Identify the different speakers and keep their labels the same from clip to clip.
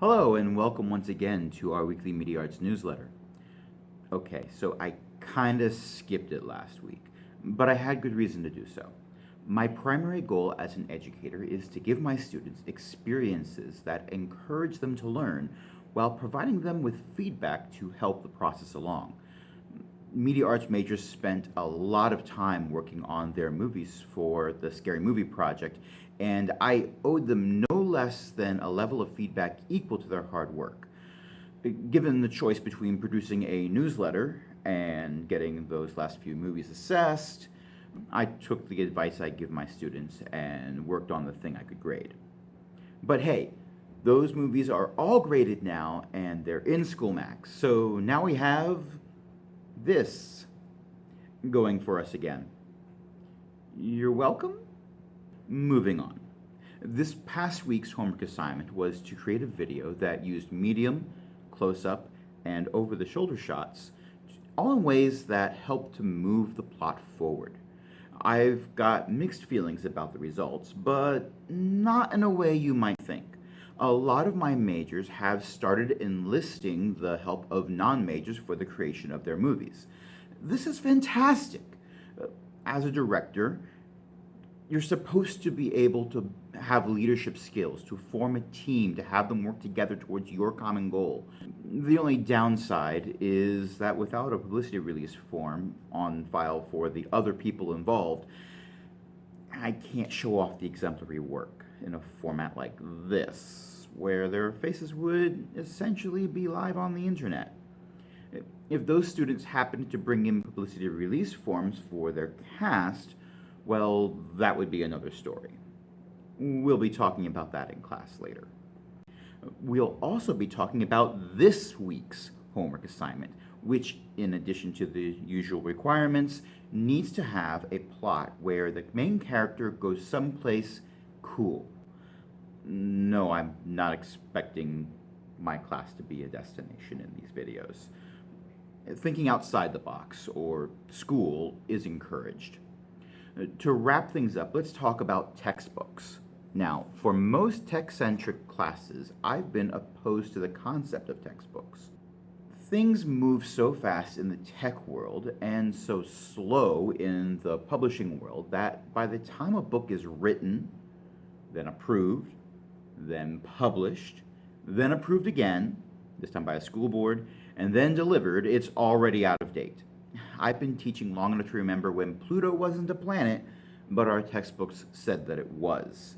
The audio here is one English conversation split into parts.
Speaker 1: Hello, and welcome once again to our weekly Media Arts newsletter. Okay, so I kind of skipped it last week, but I had good reason to do so. My primary goal as an educator is to give my students experiences that encourage them to learn while providing them with feedback to help the process along. Media arts majors spent a lot of time working on their movies for the Scary Movie Project, and I owed them no less than a level of feedback equal to their hard work. Given the choice between producing a newsletter and getting those last few movies assessed, I took the advice I give my students and worked on the thing I could grade. But hey, those movies are all graded now and they're in SchoolMax. So now we have this going for us again. You're welcome? Moving on. This past week's homework assignment was to create a video that used medium, close-up, and over-the-shoulder shots, all in ways that help to move the plot forward. I've got mixed feelings about the results, but not in a way you might think. A lot of my majors have started enlisting the help of non-majors for the creation of their movies. This is fantastic. As a director, you're supposed to be able to have leadership skills, to form a team, to have them work together towards your common goal. The only downside is that without a publicity release form on file for the other people involved, I can't show off the exemplary work in a format like this, where their faces would essentially be live on the internet. If those students happen to bring in publicity release forms for their cast, well, that would be another story. We'll be talking about that in class later. We'll also be talking about this week's homework assignment, which, in addition to the usual requirements, needs to have a plot where the main character goes someplace cool. No, I'm not expecting my class to be a destination in these videos. Thinking outside the box, or school, is encouraged. To wrap things up, let's talk about textbooks. Now, for most tech-centric classes, I've been opposed to the concept of textbooks. Things move so fast in the tech world and so slow in the publishing world that by the time a book is written, then approved, then published, then approved again, this time by a school board, and then delivered, it's already out of date. I've been teaching long enough to remember when Pluto wasn't a planet, but our textbooks said that it was.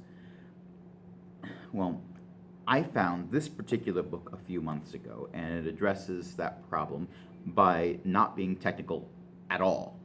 Speaker 1: Well, I found this particular book a few months ago, and it addresses that problem by not being technical at all.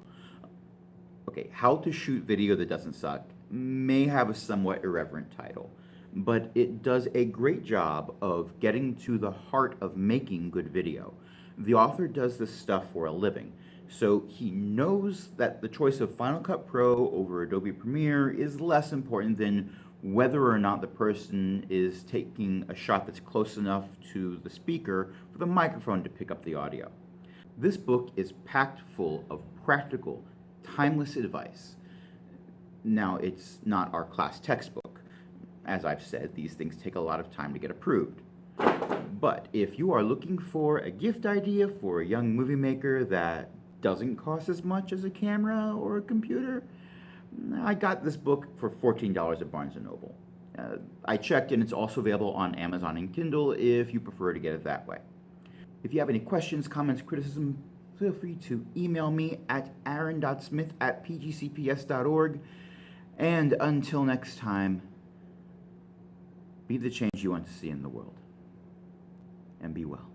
Speaker 1: Okay, How to Shoot Video That Doesn't Suck may have a somewhat irreverent title, but it does a great job of getting to the heart of making good video. The author does this stuff for a living, so he knows that the choice of Final Cut Pro over Adobe Premiere is less important than whether or not the person is taking a shot that's close enough to the speaker for the microphone to pick up the audio. This book is packed full of practical, timeless advice. Now, it's not our class textbook. As I've said, these things take a lot of time to get approved. But if you are looking for a gift idea for a young movie maker that doesn't cost as much as a camera or a computer, I got this book for $14 at Barnes & Noble. I checked, and it's also available on Amazon and Kindle if you prefer to get it that way. If you have any questions, comments, criticism, feel free to email me at aaron.smith@pgcps.org. And until next time, be the change you want to see in the world. And be well.